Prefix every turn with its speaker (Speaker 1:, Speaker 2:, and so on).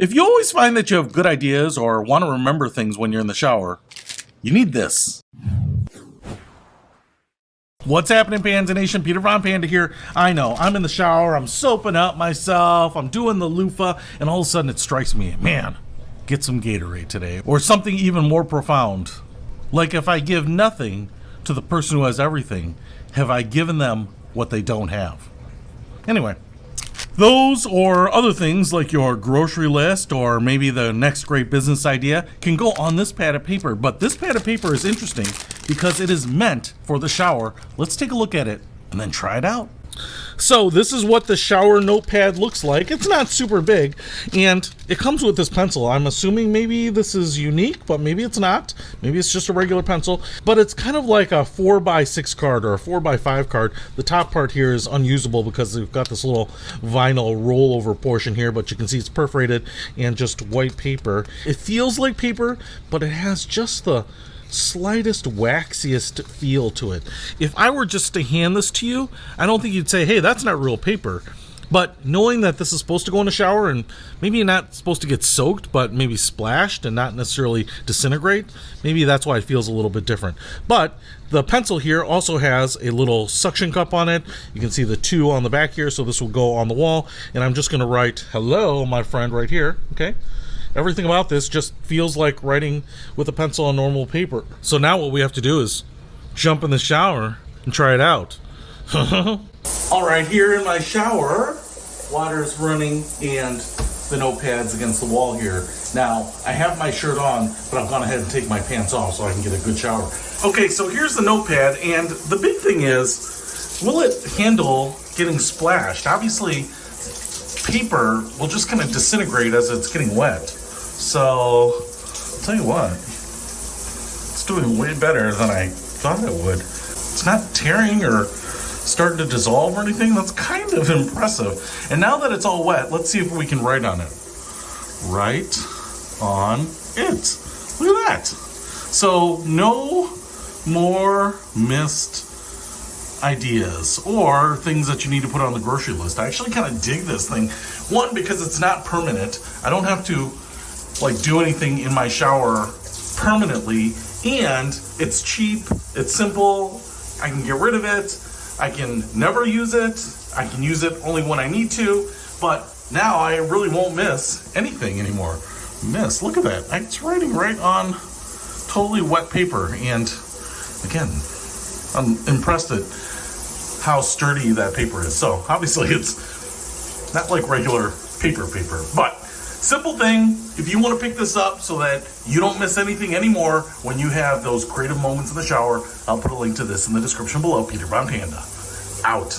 Speaker 1: If you always find that you have good ideas or want to remember things when you're in the shower, you need this. What's happening, Panda Nation? Peter Von Panda here. I know, I'm in the shower, I'm soaping up myself, I'm doing the loofah, and all of a sudden it strikes me, man, get some Gatorade today. Or something even more profound. Like, if I give nothing to the person who has everything, have I given them what they don't have? Anyway, those or other things like your grocery list or maybe the next great business idea can go on this pad of paper. But this pad of paper is interesting because it is meant for the shower. Let's take a look at it and then try it out. So this is what the shower notepad looks like. It's not super big, and it comes with this pencil. I'm assuming maybe this is unique, but maybe it's not. Maybe it's just a regular pencil, but it's kind of like a 4x6 card or a 4x5 card. The top part here is unusable because we've got this little vinyl rollover portion here, but you can see it's perforated and just white paper. It feels like paper, but it has just the slightest waxiest feel to it. If I were just to hand this to you, I don't think you'd say, hey, that's not real paper. But knowing that this is supposed to go in the shower and maybe not supposed to get soaked, but maybe splashed and not necessarily disintegrate, maybe that's why it feels a little bit different. But the pencil here also has a little suction cup on it. You can see the 2 on the back here, so this will go on the wall. And I'm just going to write, hello, my friend, right here, okay? Everything about this just feels like writing with a pencil on normal paper. So now what we have to do is jump in the shower and try it out. All right, here in my shower, water's running and the notepad's against the wall here. Now, I have my shirt on, but I've gone ahead and take my pants off so I can get a good shower. Okay, so here's the notepad, and the big thing is, will it handle getting splashed? Obviously, paper will just kind of disintegrate as it's getting wet. So, I'll tell you what, it's doing way better than I thought it would. It's not tearing or starting to dissolve or anything. That's kind of impressive. And now that it's all wet, let's see if we can write on it. Write on it. Look at that. So, no more missed ideas or things that you need to put on the grocery list. I actually kind of dig this thing. One, because it's not permanent. I don't have to do anything in my shower permanently, and it's cheap, it's simple, I can get rid of it, I can never use it, I can use it only when I need to, but now I really won't miss anything anymore. Look at that, it's writing right on totally wet paper, and again, I'm impressed at how sturdy that paper is. So obviously it's not like regular paper, but simple thing. If you want to pick this up so that you don't miss anything anymore when you have those creative moments in the shower, I'll put a link to this in the description below. Peter Von Panda, out.